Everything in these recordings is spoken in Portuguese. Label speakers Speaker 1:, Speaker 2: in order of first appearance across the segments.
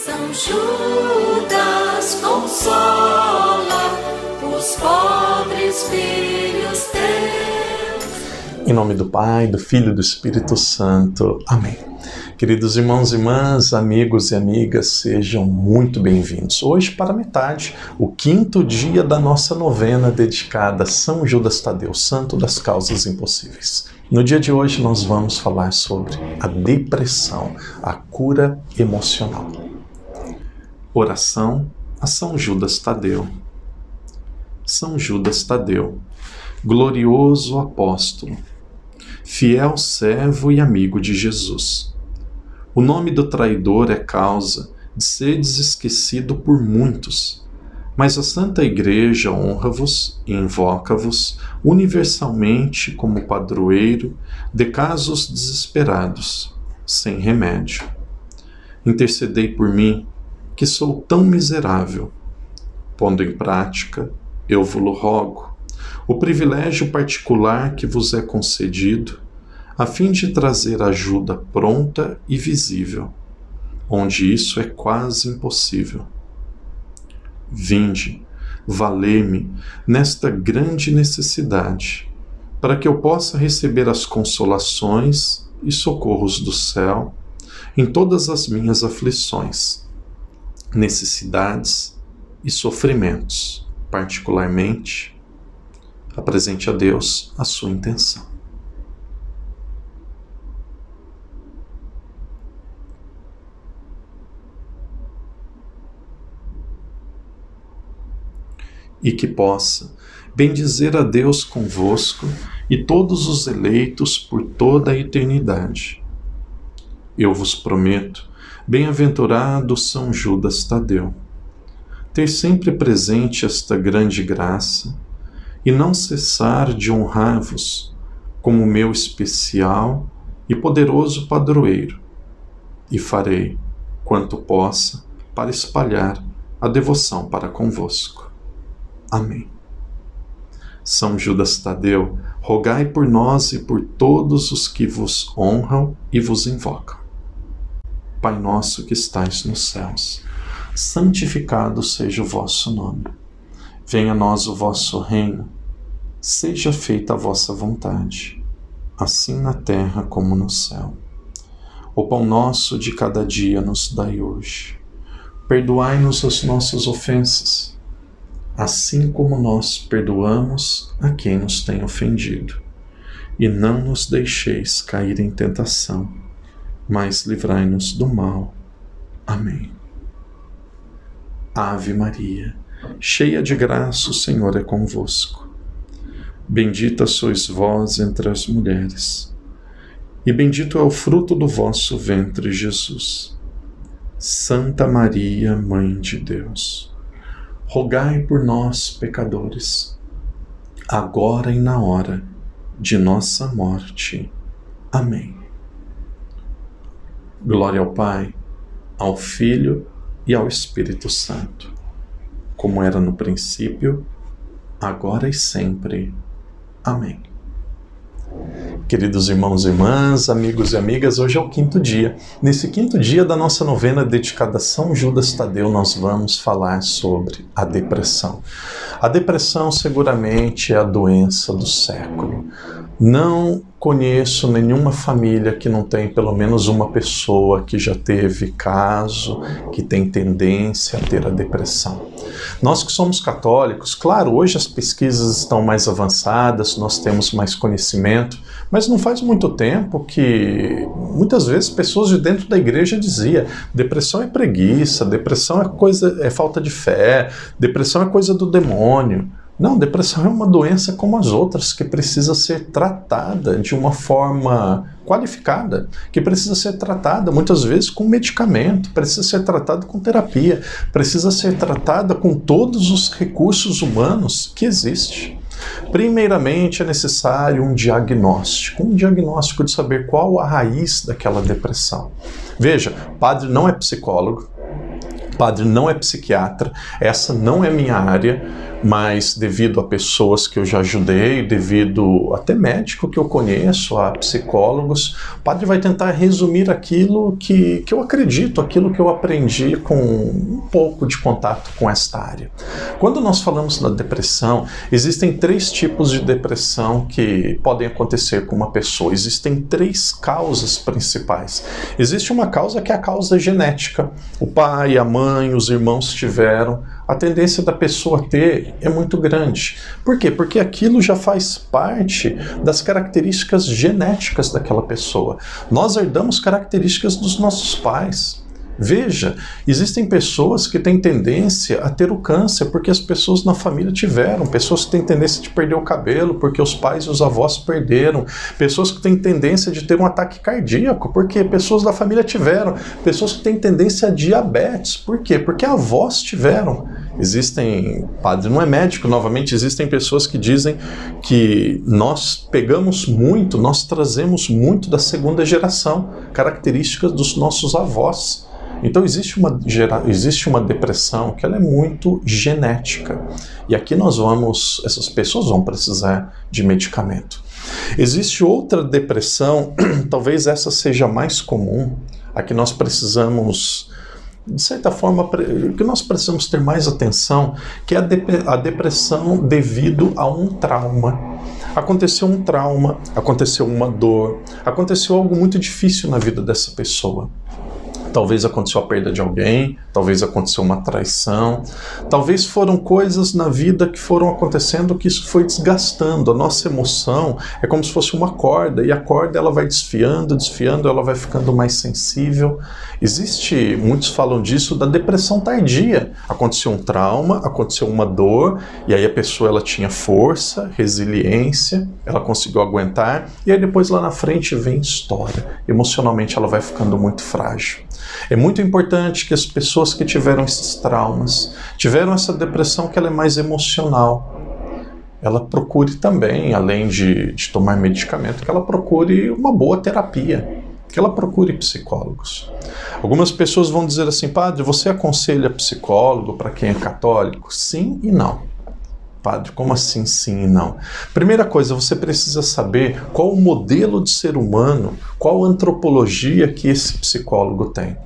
Speaker 1: São Judas consola os pobres filhos teus.
Speaker 2: Em nome do Pai, do Filho e do Espírito Santo. Amém. Queridos irmãos e irmãs, amigos e amigas, sejam muito bem-vindos. Hoje, para a metade, o 5º dia da nossa novena dedicada a São Judas Tadeu, santo das causas impossíveis. No dia de hoje, nós vamos falar sobre a depressão, a cura emocional. Oração a São Judas Tadeu. São Judas Tadeu, glorioso apóstolo, fiel servo e amigo de Jesus. O nome do traidor é causa de seres esquecido por muitos, mas a Santa Igreja honra-vos e invoca-vos universalmente como padroeiro de casos desesperados, sem remédio. Intercedei por mim, que sou tão miserável. Pondo em prática, eu vos rogo, o privilégio particular que vos é concedido, a fim de trazer ajuda pronta e visível, onde isso é quase impossível. Vinde, valei-me nesta grande necessidade, para que eu possa receber as consolações e socorros do céu em todas as minhas aflições, necessidades e sofrimentos, particularmente. Apresente a Deus a sua intenção. E que possa bendizer a Deus convosco e todos os eleitos por toda a eternidade. Eu vos prometo, bem-aventurado São Judas Tadeu, ter sempre presente esta grande graça e não cessar de honrar-vos como meu especial e poderoso padroeiro, e farei quanto possa para espalhar a devoção para convosco. Amém. São Judas Tadeu, rogai por nós e por todos os que vos honram e vos invocam. Pai nosso que estais nos céus, santificado seja o vosso nome. Venha a nós o vosso reino. Seja feita a vossa vontade, assim na terra como no céu. O pão nosso de cada dia nos dai hoje. Perdoai-nos as nossas ofensas, assim como nós perdoamos a quem nos tem ofendido. E não nos deixeis cair em tentação, mas livrai-nos do mal. Amém. Ave Maria, cheia de graça, o Senhor é convosco. Bendita sois vós entre as mulheres, e bendito é o fruto do vosso ventre, Jesus. Santa Maria, Mãe de Deus, rogai por nós, pecadores, agora e na hora de nossa morte. Amém. Glória ao Pai, ao Filho e ao Espírito Santo, como era no princípio, agora e sempre. Amém. Queridos irmãos e irmãs, amigos e amigas, hoje é o 5º dia. Nesse 5º dia da nossa novena dedicada a São Judas Tadeu, nós vamos falar sobre a depressão. A depressão seguramente é a doença do século. Não conheço nenhuma família que não tem pelo menos uma pessoa que já teve caso, que tem tendência a ter a depressão. Nós que somos católicos, claro, hoje as pesquisas estão mais avançadas, nós temos mais conhecimento, mas não faz muito tempo que muitas vezes pessoas de dentro da igreja diziam: depressão é preguiça, depressão é falta de fé, depressão é coisa do demônio. Não, depressão é uma doença como as outras, que precisa ser tratada de uma forma qualificada, que precisa ser tratada muitas vezes com medicamento, precisa ser tratada com terapia, precisa ser tratada com todos os recursos humanos que existem. Primeiramente é necessário um diagnóstico de saber qual a raiz daquela depressão. Veja, padre não é psicólogo, Padre, não é psiquiatra, essa não é minha área, mas devido a pessoas que eu já ajudei, devido até médico que eu conheço, a psicólogos, o padre vai tentar resumir aquilo que eu acredito, aquilo que eu aprendi com um pouco de contato com esta área. Quando nós falamos da depressão, existem 3 tipos de depressão que podem acontecer com uma pessoa. Existem 3 causas principais. Existe uma causa que é a causa genética. O pai, a mãe, os irmãos tiveram. A tendência da pessoa ter é muito grande. Por quê? Porque aquilo já faz parte das características genéticas daquela pessoa. Nós herdamos características dos nossos pais. Veja, existem pessoas que têm tendência a ter o câncer porque as pessoas na família tiveram, pessoas que têm tendência de perder o cabelo porque os pais e os avós perderam, pessoas que têm tendência de ter um ataque cardíaco porque pessoas da família tiveram, pessoas que têm tendência a diabetes, por quê? Porque avós tiveram. Existem, padre não é médico, novamente, existem pessoas que dizem que nós pegamos muito, nós trazemos muito da segunda geração, características dos nossos avós. Então existe uma depressão que ela é muito genética. E aqui essas pessoas vão precisar de medicamento. Existe outra depressão, talvez essa seja mais comum, a que nós precisamos, de certa forma, que nós precisamos ter mais atenção, que é a depressão devido a um trauma. Aconteceu um trauma, aconteceu uma dor, aconteceu algo muito difícil na vida dessa pessoa. Talvez aconteceu a perda de alguém, talvez aconteceu uma traição, talvez foram coisas na vida que foram acontecendo que isso foi desgastando. A nossa emoção é como se fosse uma corda, e a corda ela vai desfiando, ela vai ficando mais sensível. Muitos falam disso, da depressão tardia. Aconteceu um trauma, aconteceu uma dor, e aí a pessoa ela tinha força, resiliência, ela conseguiu aguentar, e aí depois lá na frente vem história. Emocionalmente ela vai ficando muito frágil. É muito importante que as pessoas que tiveram esses traumas, tiveram essa depressão que ela é mais emocional, ela procure também, além de tomar medicamento, que ela procure uma boa terapia, que ela procure psicólogos. Algumas pessoas vão dizer assim, padre, você aconselha psicólogo para quem é católico? Sim e não. Padre, como assim sim e não? Primeira coisa, você precisa saber qual o modelo de ser humano, qual a antropologia que esse psicólogo tem.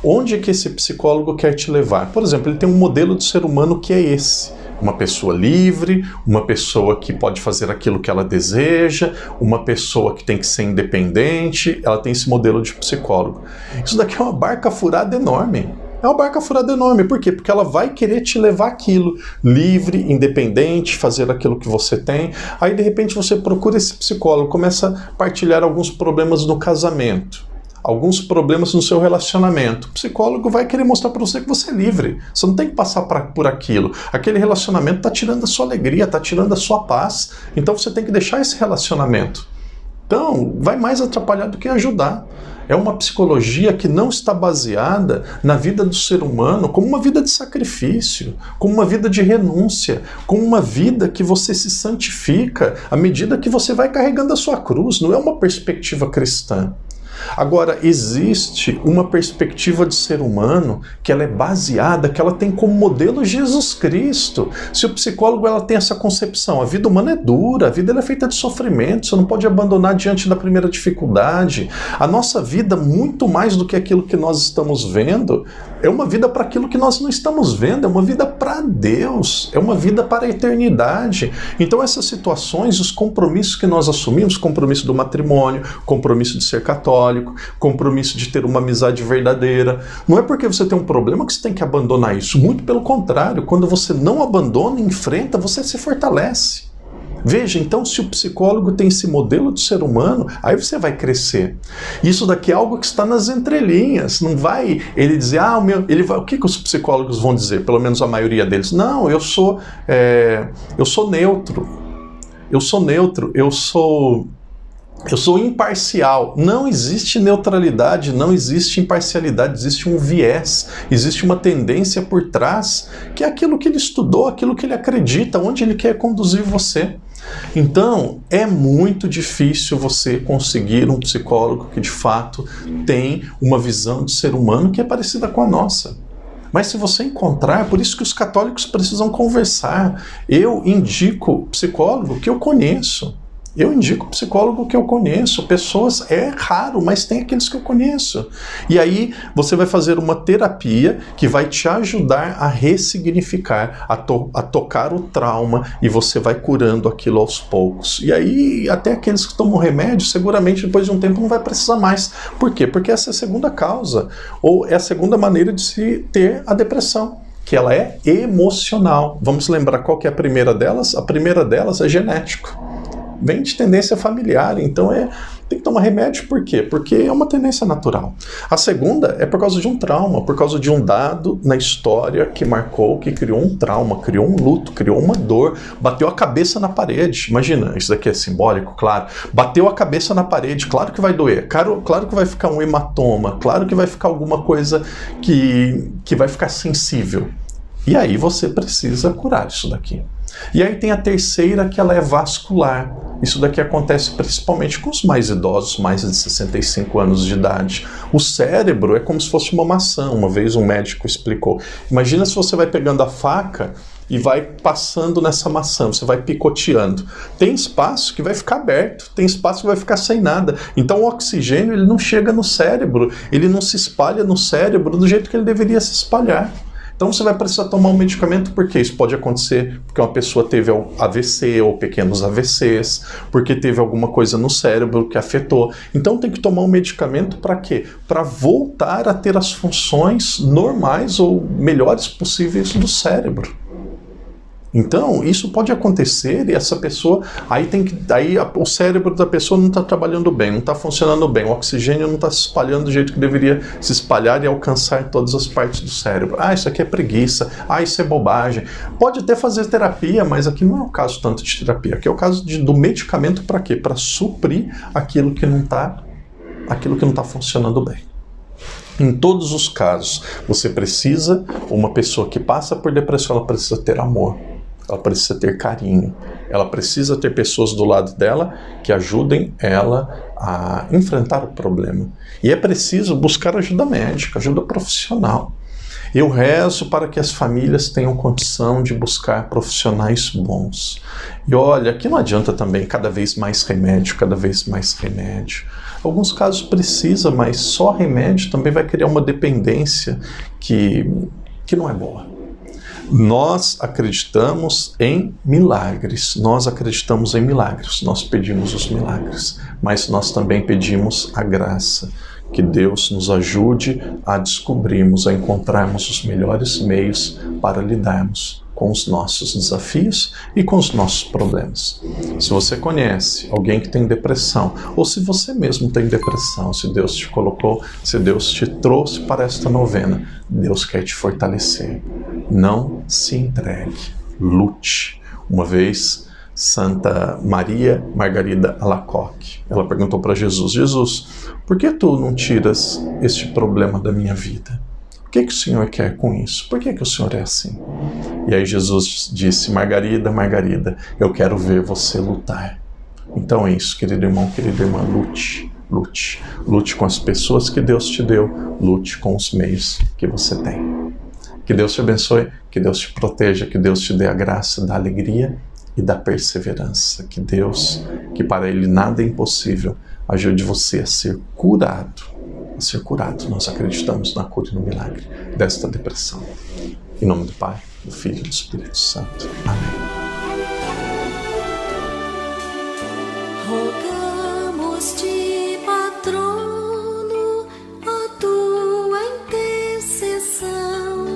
Speaker 2: Onde é que esse psicólogo quer te levar? Por exemplo, ele tem um modelo de ser humano que é esse. Uma pessoa livre, uma pessoa que pode fazer aquilo que ela deseja, uma pessoa que tem que ser independente, ela tem esse modelo de psicólogo. Isso daqui é uma barca furada enorme. É uma barca furada enorme. Por quê? Porque ela vai querer te levar aquilo, livre, independente, fazer aquilo que você tem. Aí, de repente, você procura esse psicólogo, começa a partilhar alguns problemas no casamento, alguns problemas no seu relacionamento. O psicólogo vai querer mostrar para você que você é livre. Você não tem que passar por aquilo. Aquele relacionamento está tirando a sua alegria, está tirando a sua paz. Então, você tem que deixar esse relacionamento. Então, vai mais atrapalhar do que ajudar. É uma psicologia que não está baseada na vida do ser humano como uma vida de sacrifício, como uma vida de renúncia, como uma vida que você se santifica à medida que você vai carregando a sua cruz. Não é uma perspectiva cristã. Agora, existe uma perspectiva de ser humano que ela é baseada, que ela tem como modelo Jesus Cristo. Se o psicólogo ela tem essa concepção, a vida humana é dura, a vida ela é feita de sofrimento, você não pode abandonar diante da primeira dificuldade. A nossa vida, muito mais do que aquilo que nós estamos vendo, é uma vida para aquilo que nós não estamos vendo, é uma vida para Deus, é uma vida para a eternidade. Então essas situações, os compromissos que nós assumimos, compromisso do matrimônio, compromisso de ser católico, compromisso de ter uma amizade verdadeira, não é porque você tem um problema que você tem que abandonar isso, muito pelo contrário, quando você não abandona e enfrenta, você se fortalece. Veja, então, se o psicólogo tem esse modelo de ser humano, aí você vai crescer. Isso daqui é algo que está nas entrelinhas. Não vai ele dizer, o que os psicólogos vão dizer? Pelo menos a maioria deles. Não, eu sou neutro. Eu sou imparcial. Não existe neutralidade, não existe imparcialidade, existe um viés, existe uma tendência por trás, que é aquilo que ele estudou, aquilo que ele acredita, onde ele quer conduzir você. Então, é muito difícil você conseguir um psicólogo que de fato tem uma visão de ser humano que é parecida com a nossa. Mas se você encontrar, por isso que os católicos precisam conversar. Eu indico psicólogo que eu conheço. Eu indico psicólogo que eu conheço. Pessoas, é raro, mas tem aqueles que eu conheço. E aí você vai fazer uma terapia que vai te ajudar a ressignificar, a tocar o trauma, e você vai curando aquilo aos poucos. E aí até aqueles que tomam remédio, seguramente depois de um tempo não vai precisar mais. Por quê? Porque essa é a segunda causa, ou é a segunda maneira de se ter a depressão, que ela é emocional. Vamos lembrar qual que é a primeira delas? A primeira delas é genético. Vem de tendência familiar, então tem que tomar remédio. Por quê? Porque é uma tendência natural. A segunda é por causa de um trauma, por causa de um dado na história que marcou, que criou um trauma, criou um luto, criou uma dor, bateu a cabeça na parede. Imagina, isso daqui é simbólico, claro. Bateu a cabeça na parede, claro que vai doer, claro que vai ficar um hematoma, claro que vai ficar alguma coisa que vai ficar sensível. E aí você precisa curar isso daqui. E aí tem a terceira, que ela é vascular. Isso daqui acontece principalmente com os mais idosos, mais de 65 anos de idade. O cérebro é como se fosse uma maçã. Uma vez um médico explicou. Imagina se você vai pegando a faca e vai passando nessa maçã, você vai picoteando. Tem espaço que vai ficar aberto, tem espaço que vai ficar sem nada. Então o oxigênio ele não chega no cérebro, ele não se espalha no cérebro do jeito que ele deveria se espalhar. Então você vai precisar tomar um medicamento, porque isso pode acontecer porque uma pessoa teve AVC ou pequenos AVCs, porque teve alguma coisa no cérebro que afetou. Então tem que tomar um medicamento para quê? Para voltar a ter as funções normais ou melhores possíveis do cérebro. Então, isso pode acontecer e essa pessoa, aí o cérebro da pessoa não está trabalhando bem, não está funcionando bem, o oxigênio não está se espalhando do jeito que deveria se espalhar e alcançar todas as partes do cérebro. Ah, isso aqui é preguiça, ah, isso é bobagem. Pode até fazer terapia, mas aqui não é o caso tanto de terapia, aqui é o caso do medicamento para quê? Para suprir aquilo que não está funcionando bem. Em todos os casos, uma pessoa que passa por depressão, ela precisa ter amor. Ela precisa ter carinho, ela precisa ter pessoas do lado dela que ajudem ela a enfrentar o problema. E é preciso buscar ajuda médica, ajuda profissional. Eu rezo para que as famílias tenham condição de buscar profissionais bons. E olha, aqui não adianta também cada vez mais remédio, cada vez mais remédio. Alguns casos precisa, mas só remédio também vai criar uma dependência que não é boa. Nós acreditamos em milagres, nós pedimos os milagres, mas nós também pedimos a graça, que Deus nos ajude a descobrirmos, a encontrarmos os melhores meios para lidarmos com os nossos desafios e com os nossos problemas. Se você conhece alguém que tem depressão, ou se você mesmo tem depressão, se Deus te colocou, se Deus te trouxe para esta novena, Deus quer te fortalecer. Não se entregue, lute. Uma vez, Santa Maria Margarida Alacoque, ela perguntou para Jesus: Jesus, por que tu não tiras este problema da minha vida? O que o Senhor quer com isso? Por que o Senhor é assim? E aí Jesus disse: Margarida, Margarida, eu quero ver você lutar. Então é isso, querido irmão, querida irmã, lute. Lute. Lute com as pessoas que Deus te deu, lute com os meios que você tem. Que Deus te abençoe, que Deus te proteja, que Deus te dê a graça da alegria e da perseverança. Que Deus, que para Ele nada é impossível, ajude você a ser curado. Nós acreditamos na cura e no milagre desta depressão. Em nome do Pai, do Filho e do Espírito Santo. Amém.
Speaker 1: Rogamos-te, patrono, a tua intercessão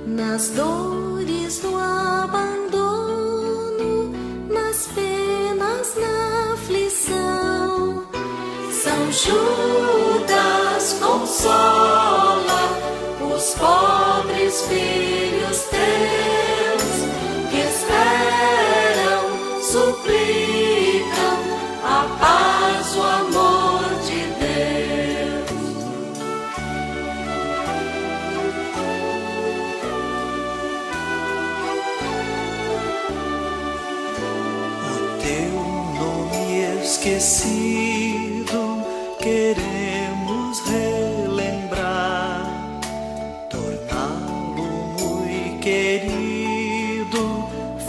Speaker 1: nas dores do abandono, nas penas, na aflição. São Judas consola os pobres filhos teus que esperam, suplicam a paz, o amor de Deus.
Speaker 3: O teu nome esquecido queremos relembrar, tornar querido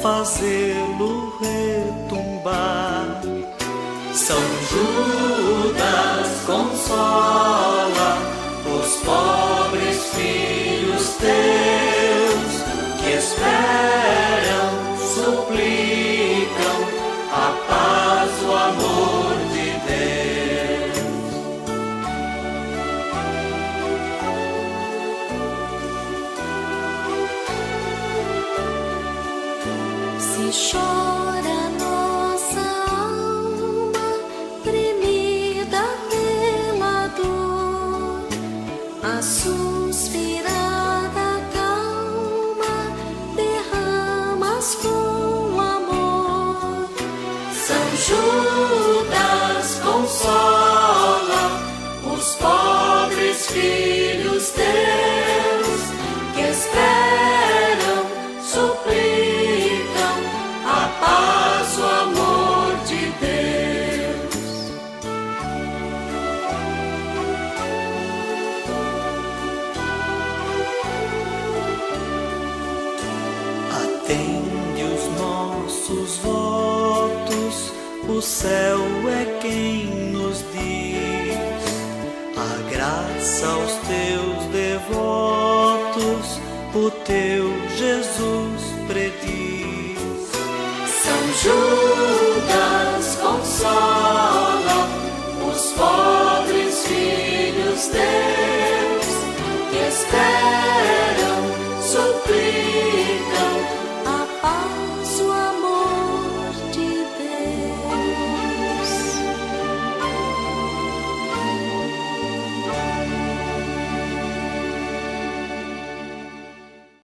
Speaker 3: fazê-lo retumbar.
Speaker 1: São Judas consola os pobres filhos teus que esperam, suplicam a paz, o amor de Deus.
Speaker 4: Se chora nossa alma, tremida pela dor, a suspirada calma derramas com amor.
Speaker 1: São Judas consola os pobres filhos teus que esperam, suplicam a paz, o amor de Deus.
Speaker 3: Atende os nossos votos, o céu é quem nos diz. A graça aos teus devotos, o teu Jesus prediz.